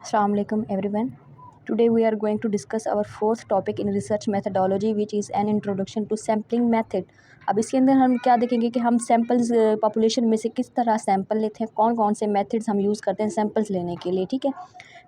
Assalamu alaikum everyone. Today we are going to discuss our fourth topic in research methodology which is an introduction to sampling method. अब इसके अंदर हम क्या देखेंगे कि हम सैम्पल्स पॉपुलेशन में से किस तरह सैंपल लेते हैं, कौन कौन से मेथड्स हम यूज़ करते हैं सैंपल्स लेने के लिए. ठीक है.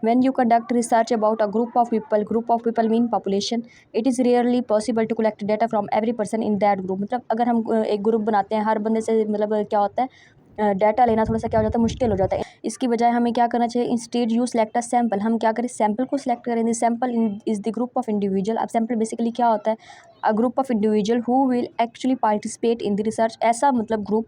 When you conduct research about a group of people mean population, it is rarely possible to collect data from every person in that group. मतलब अगर हम एक ग्रुप बनाते हैं, हर बंदे से मतलब क्या होता है, डाटा लेना थोड़ा सा क्या हो जाता है, मुश्किल हो जाता है. इसकी बजाय हमें क्या करना चाहिए, instead you select a sample. हम क्या करें, सैम्पल को सिलेक्ट करें. The sample is the group of individual. अब सैम्पल बेसिकली क्या होता है, a group of individual who will actually participate in the research. ऐसा मतलब ग्रुप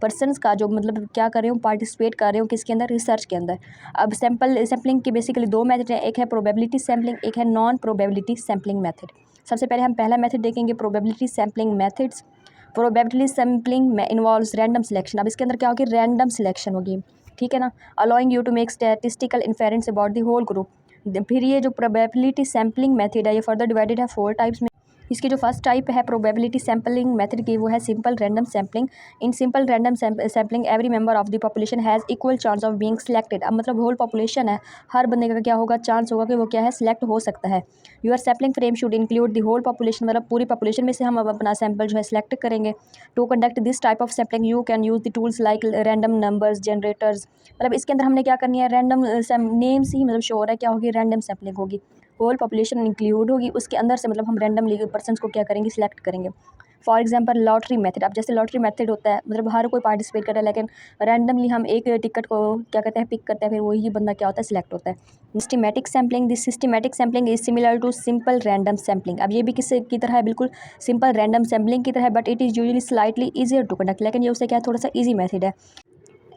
पर्सनस का जो मतलब क्या कर रहे हो, पार्टिसिपेट कर रहे हो किसके अंदर, रिसर्च के अंदर. अब सैम्पलिंग के बेसिकली दो मेथड हैं, एक है प्रोबेबिलिटी सैम्पलिंग, एक है नॉन प्रोबेबिलिटी सैम्पलिंग मेथड. सबसे पहले हम पहला मेथड देखेंगे, probability sampling methods. Probability sampling में इन्वॉल्व्स रैंडम सिलेक्शन. अब इसके अंदर क्या होगी, रैंडम सिलेक्शन होगी. ठीक है ना, allowing you to make statistical inference about the whole group. फिर ये जो प्रोबेबिलिटी सैम्पलिंग मेथड है ये फर्दर डिवाइडेड है 4 टाइप्स में. इसकी जो फर्स्ट टाइप है प्रोबेबिलिटी सैम्पलिंग मेथड की, वो है simple random sampling. In simple random sampling every member of the population has equal chance of being selected. अब मतलब होल पॉपुलेशन है, हर बंदे का क्या होगा, चांस होगा कि वो क्या है, सिलेक्ट हो सकता है. Your sampling frame should include the whole population. मतलब पूरी पॉपुलेशन में से हम अब अपना सैम्पल जो है सिलेक्ट करेंगे. To conduct this type of sampling you can use the tools like random numbers generators. मतलब इसके अंदर हमने क्या करनी है, रैंडम नेम से ही मतलब शो हो रहा है क्या होगी, रैंडम सैम्पलिंग होगी. होल पॉपुलेशन इंक्लूड होगी, उसके अंदर से मतलब हम रैंडमली पर्सन को क्या करेंगे, सिलेक्ट करेंगे. For example lottery method. अब जैसे लॉटरी मेथड होता है, मतलब हर कोई पार्टिसिपेट कर रहा है, लेकिन रैंडमली हम एक टिकट को क्या कहते हैं, पिक करते हैं, फिर वही बंदा क्या होता है, सिलेक्ट होता है. Systematic sampling. This systematic sampling is similar to simple random sampling. अब ये भी किस की तरह है, बिल्कुल सिंपल रैंडम सैम्पलिंग की तरह है, but it is usually slightly easier to conduct. लेकिन ये उससे क्या है, थोड़ा सा ईजी मेथड है.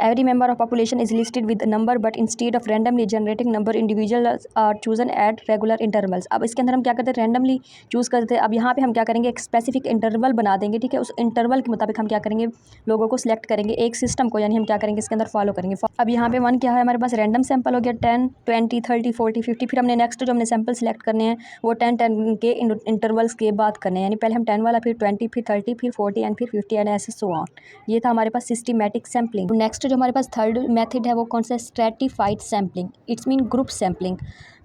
Every member of population is listed with a number, but instead of randomly generating number, individuals are chosen at regular intervals. अब इसके अंदर हम क्या करते हैं, रैंडमली चूज़ करते हैं. अब यहाँ पे हम क्या करेंगे, एक स्पेसिफिक इंटरवल बना देंगे. ठीक है, उस इंटरवल के मुताबिक हम क्या करेंगे, लोगों को सिलेक्ट करेंगे, एक सिस्टम को, यानी हम क्या करेंगे इसके अंदर फॉलो करेंगे. अब यहाँ पे 1 क्या है, हमारे पास रैंडम सैंपल हो गया, 10 20 30 40 50. फिर हमने नेक्स्ट जो हमने सैंपल सेलेक्ट करने हैं वो 10 के इंटरवल्स के बाद करने हैं, यानी पहले हम 10 वाला, फिर 20, फिर 30, फिर 40 एंड फिर 50 एंड ऐसे सो ऑन. ये था हमारे पास सिस्टमैटिक सैम्पलिंग. नेक्स्ट जो हमारे पास थर्ड मेथड है वो कौन सा, stratified sampling. It's mean group sampling.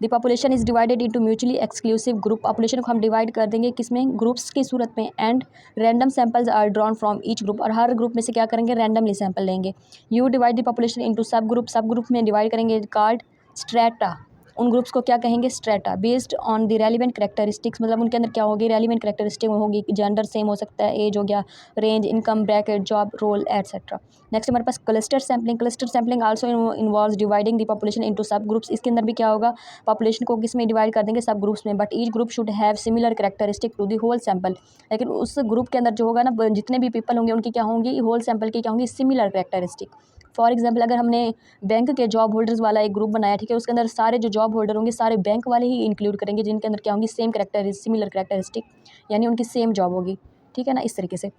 The population is divided into mutually exclusive group. Population को हम डिवाइड कर देंगे किसमें, ग्रुप्स की सूरत में. And random samples are drawn from each group. और हर ग्रुप में से क्या करेंगे, रैंडमली सैंपल लेंगे. You divide the population into sub group में डिवाइड करेंगे, कॉल्ड स्ट्रेटा. उन ग्रुप्स को क्या कहेंगे, strata. Based on the relevant characteristics. मतलब उनके अंदर क्या होगी, रेलिवेंट करेक्टरिस्टिक होगी, जेंडर सेम हो सकता है, एज हो गया, range, income bracket, job role etcetera. Next हमारे पास cluster sampling. Cluster sampling also involves dividing the population into सब ग्रुप्स. इसके अंदर भी क्या होगा, पॉपुलेशन को किस में डिवाइड कर देंगे, सब ग्रुप्स में. But each group should have similar characteristic to the whole sample. लेकिन उस ग्रुप के अंदर जो होगा ना, जितने भी पीपल होंगे उनकी क्या होंगी, होल सैम्पल की क्या होंगी, सिमिलर करेक्टरिस्टिक. फॉर एग्जाम्पल अगर हमने बैंक के जॉब होल्डर्स वाला एक ग्रुप बनाया, ठीक है, उसके अंदर सारे जो जॉब होल्डर होंगे सारे बैंक वाले ही इंक्लूड करेंगे, जिनके अंदर क्या होंगी, सिमिलर करेक्टरिस्टिक, यानी उनकी सेम जॉब होगी. ठीक है ना, इस तरीके से.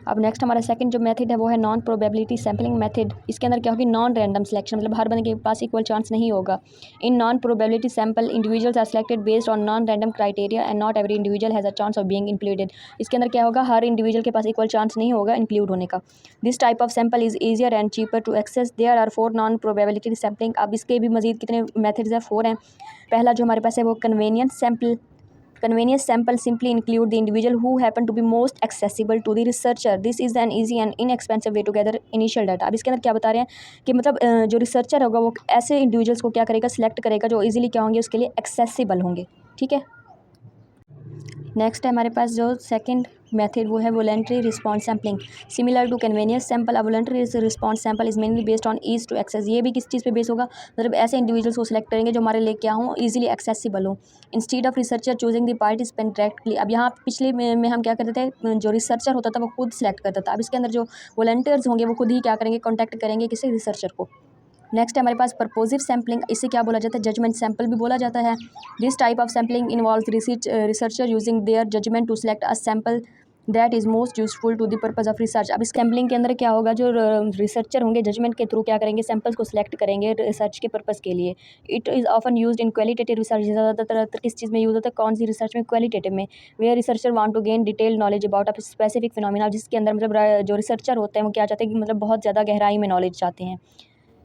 अब नेक्स्ट हमारा सेकंड जो मेथड है वो है नॉन प्रोबेबिलिटी सैम्पलिंग मेथड. इसके अंदर क्या होगी, नॉन रैंडम सिलेक्शन. मतलब हर बंदे के पास इक्वल चांस नहीं होगा. In non probability sample individuals are selected based on non random criteria and not every individual has a chance of being included. इसके अंदर क्या होगा, हर इंडिविजुअल के पास इक्वल चांस नहीं होगा इंक्लूड होने का. This type of sample is easier and cheaper to access. There are 4 non probability sampling. अब इसके भी मजीद कितने मेथड्स हैं, 4 हैं. पहला जो हमारे पास है वो convenience sample. Convenience sample simply include the individual who happen to be most accessible to the researcher. This is an easy and inexpensive way to gather initial data. अब इसके अंदर क्या बता रहे हैं कि मतलब जो रिसर्चर होगा वो ऐसे इंडिविजुअल्स को क्या करेगा, सिलेक्ट करेगा जो इजीली क्या होंगे, उसके लिए एक्सेसिबल होंगे. ठीक है. नेक्स्ट है हमारे पास जो सेकंड मेथड वो है voluntary response sampling. Similar to convenience sample, a voluntary response sample is mainly based on ease to access. ये भी किस चीज़ पे बेस होगा, मतलब ऐसे इंडिविजुअल्स को सिलेक्ट करेंगे जो हमारे लिए क्या हों, ईजिली एक्सेसिबल हो. Instead of researcher choosing the participant directly. अब यहाँ पिछले में हम क्या करते थे, जो रिसर्चर होता था वो खुद सिलेक्ट करता था. अब इसके अंदर जो वॉलंटियर्स होंगे वो खुद ही क्या करेंगे, कॉन्टैक्ट करेंगे किसी रिसर्चर को. नेक्स्ट है हमारे पास परपोजिव सैम्पलिंग. इसे क्या बोला जाता है, जजमेंट सैम्पल भी बोला जाता है. This type of sampling involves researcher using their judgement to select a sample that is most useful to the purpose of research. अब इस सैम्पलिंग के अंदर क्या होगा, जो रिसर्चर होंगे जजमेंट के थ्रू क्या करेंगे, सैम्पल्स को सिलेक्ट करेंगे रिसर्च के पर्पज़ के लिए. It is often used in qualitative research. ज़्यादातर किस चीज़ में यूज़ होता है, कौन सी रिसर्च में, क्वालिटेटिव में. Where researcher want to gain detail knowledge about a specific phenomena. जिसके अंदर मतलब जो रिसर्चर होते हैं वो क्या चाहते हैं कि मतलब बहुत ज़्यादा गहराई में नॉलेज चाहते हैं.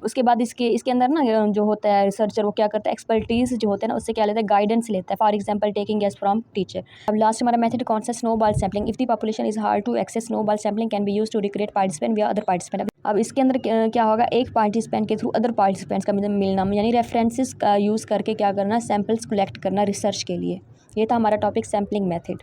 उसके बाद इसके इसके अंदर ना जो होता है रिसर्चर वो क्या करता है, एक्सपर्टीज़ जो होते हैं ना उससे क्या लेता है, गाइडेंस लेता है, for example taking guess from teacher. अब लास्ट हमारा मेथड कौन सा, snowball sampling. If the population is hard to access, snowball sampling can be use to recreate participant via other participant. अब इसके अंदर क्या होगा, एक पार्टिसिपेंट के थ्रू अदर पार्टिसिपेंट्स का मिलना, यानी रेफरेंसेस का यूज़ करके क्या करना, सैम्पल्स कलेक्ट करना रिसर्च के लिए। ये था हमारा टॉपिक सैम्पलिंग मेथड।